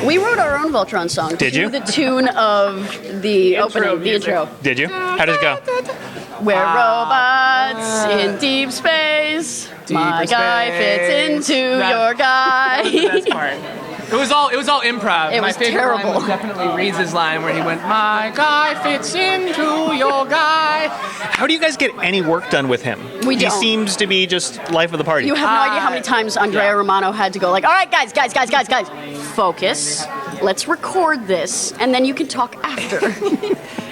We wrote our own Voltron song. Did you? To the tune of the opening, the intro. Did you? How does it go? We're robots in deep space. My guy fits into your guy. That was the best part. It was all improv. It My was favorite terrible. line was definitely Reese's line where he went, "My guy fits into your guy." How do you guys get any work done with him? We He don't. seems to be just life of the party. You have no idea how many times Andrea Romano had to go like, all right, guys, focus. Let's record this, and then you can talk after.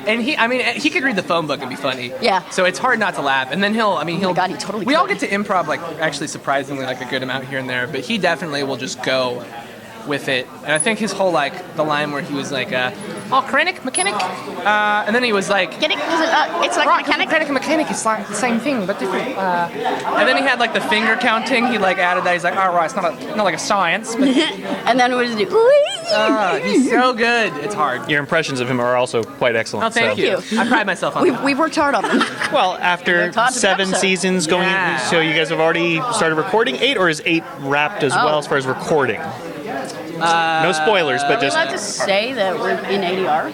And he could read the phone book and be funny. Yeah. So it's hard not to laugh. And then he'll. Oh my God, he totally We all could. get to improv actually surprisingly a good amount here and there, but he definitely will just go with it. And I think his whole the line where he was like, mechanic, and then he was like, It's like mechanic. and mechanic is like the same thing but different. And then he had the finger counting. He added that. He's like, all right, it's not like a science, but And then what does he do? he's so good. It's hard. Your impressions of him are also quite excellent. Oh, thank you. I pride myself on that. We've worked hard on them. Well, after Tons of 7 episodes. seasons going, Yeah. so you guys have already started recording 8, or is 8 wrapped as well as far as recording? No spoilers, but Are we just allowed to say that we're in ADR?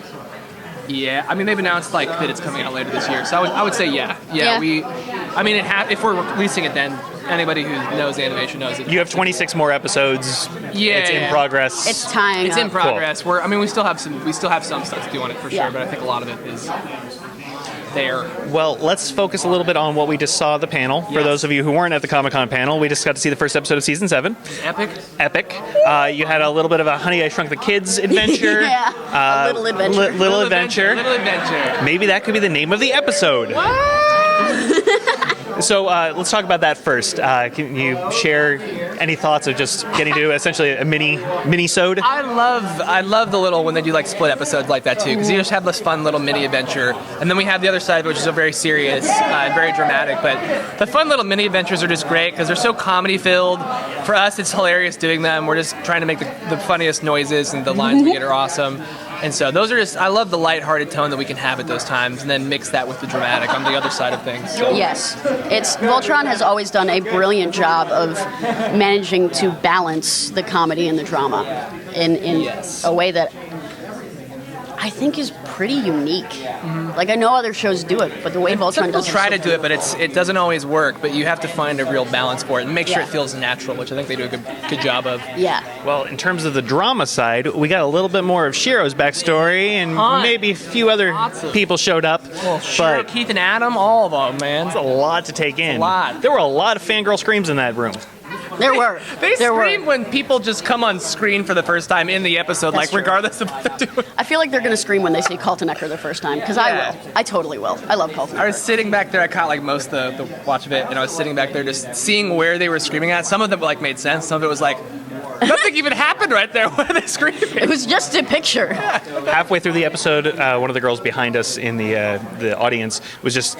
Yeah, they've announced that it's coming out later this year, so I would say yeah. Yeah. If we're releasing it then, anybody who knows animation knows it. you have 26 more episodes. Yeah, It's in yeah. progress. It's tying It's up. in progress. We still have some stuff to do on it for sure, Yeah. but I think a lot of it is there. Well, let's focus a little bit on what we just saw at the panel. For Yes. those of you who weren't at the Comic-Con panel, we just got to see the first episode of Season 7. Epic. Epic. You had a little bit of a Honey, I Shrunk the Kids adventure. Yeah, a little adventure. Little adventure. Little adventure. Maybe that could be the name of the episode. So let's talk about that first. Can you share any thoughts of just getting to essentially a mini-sode? I love the little when they do split episodes like that too, because you just have this fun little mini adventure, and then we have the other side of it, which is a very serious and very dramatic. But the fun little mini adventures are just great because they're so comedy filled. For us, it's hilarious doing them. We're just trying to make the funniest noises, and the lines we get are awesome. And so those are I love the lighthearted tone that we can have at those times, and then mix that with the dramatic on the other side of things. So. Yes, Voltron has always done a brilliant job of managing to balance the comedy and the drama in Yes. a way that I think is pretty unique. I know other shows do it, but the way Voltron Some people does it, try is to so do it, but it doesn't always work. But you have to find a real balance for it and make sure Yeah. it feels natural, which I think they do a good job of. Yeah. Well, in terms of the drama side, we got a little bit more of Shiro's backstory, and Ton. maybe a few other Lots of- people showed up. Sure, But Keith and Adam, all of them, man. it's a lot to take in. a lot. There were a lot of fangirl screams in that room. There were. They there scream were. when people just come on screen for the first time in the episode, That's true. regardless of what they're doing. I feel like they're going to scream when they see Carlton Ecker the first time, because I Yeah. will. I totally will. I love Carlton I Ecker. was sitting back there, I caught most of the watch of it, and I was sitting back there just seeing where they were screaming at. Some of them made sense, some of it was nothing even happened right there. What are they screaming? It was just a picture. Halfway through the episode, one of the girls behind us in the audience was just,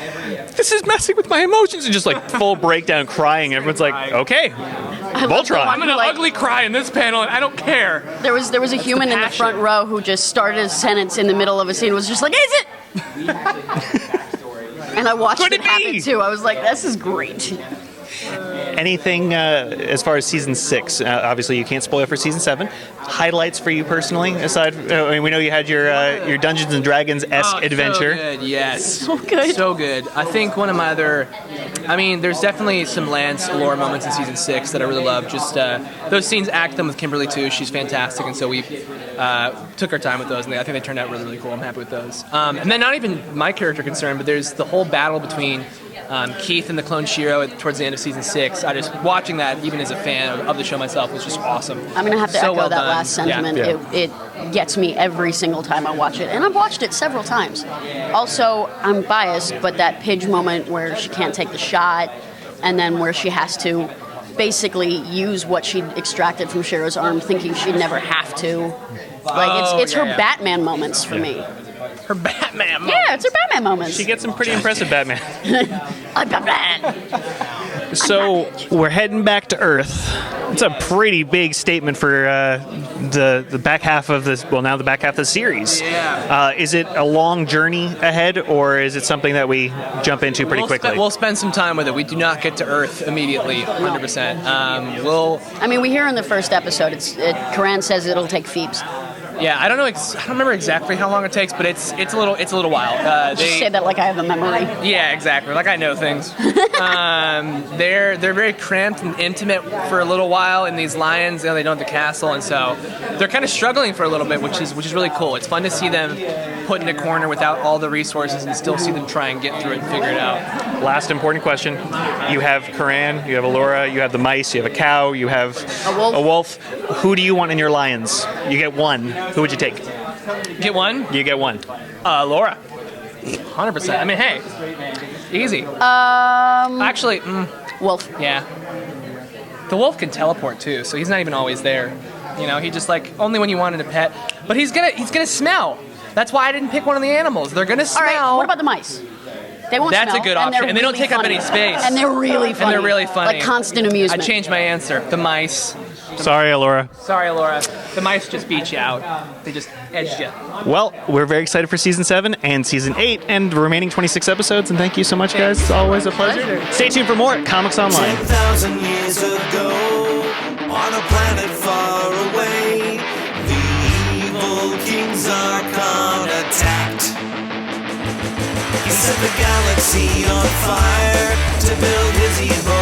"This is messing with my emotions," and just full breakdown crying. Everyone's like, "Okay, I love the Voltron." one I'm gonna who, ugly cry in this panel, and I don't care. There was a human in the passion. front row who just started a sentence in the middle of a scene and was just like, "Is it?" And I watched Could it it be? happen too. I was like, "This is great." Anything as far as season 6? Obviously, you can't spoil for season 7. Highlights for you personally, aside? We know you had your Dungeons and Dragons-esque adventure. So good, yes. So good. So good. I think one of my other... there's definitely some Lance lore moments in season 6 that I really love. Just those scenes, act them with Kimberly too. She's fantastic, and so we took our time with those, and I think they turned out really, really cool. I'm happy with those. And then not even my character concerned, but there's the whole battle between Keith and the clone Shiro towards the end of season 6. I just watching that, even as a fan of the show myself, was just awesome. I'm going to have to So echo well that done. last sentiment. Yeah. It gets me every single time I watch it. And I've watched it several times. Also, I'm biased, but that Pidge moment where she can't take the shot and then where she has to basically use what she extracted from Shiro's arm thinking she'd never have to. It's her Batman moments for me. Her Batman. Yeah, it's her Batman moments. She gets some pretty impressive Batman. I'm Batman. So we're heading back to Earth. It's a pretty big statement for the back half of this. Well, now the back half of the series. Yeah. Is it a long journey ahead, or is it something that we jump into pretty quickly? We'll spend some time with it. We do not get to Earth immediately, 100%. I mean, we hear in the first episode, Karan says it'll take Phoebes. Yeah, I don't know. I don't remember exactly how long it takes, but it's a little while. Just say that like I have a memory. Yeah, exactly. Like I know things. They're very cramped and intimate for a little while in these lions. They don't have the castle, and so they're kind of struggling for a little bit, which is really cool. It's fun to see them put in a corner without all the resources and still see them try and get through it and figure it out. Last important question. You have Karan, you have Allura, you have the mice, you have a cow, you have a wolf. Who do you want in your lions? You get one. Who would you take? Get one? You get one. Laura. 100%. I mean, hey, easy. Actually, Wolf. Yeah. The wolf can teleport too, so he's not even always there. You know, he just like only when you wanted a pet. But he's gonna smell. That's why I didn't pick one of the animals. They're gonna smell. All right. What about the mice? They won't That's smell, a good option, and they don't really take up funny. any space. And they're really funny. Like constant amusement. I changed my answer. The mice. Sorry, Allura. Sorry, Laura. The mice just beat you out. They just edged you. Well, we're very excited for Season 7 and Season 8 and the remaining 26 episodes, and thank you so much, guys. It's always a pleasure. Stay tuned for more at Comics Online. 10,000 years ago, on a planet far away, the evil King Zarkon attacked. He set the galaxy on fire to build his evil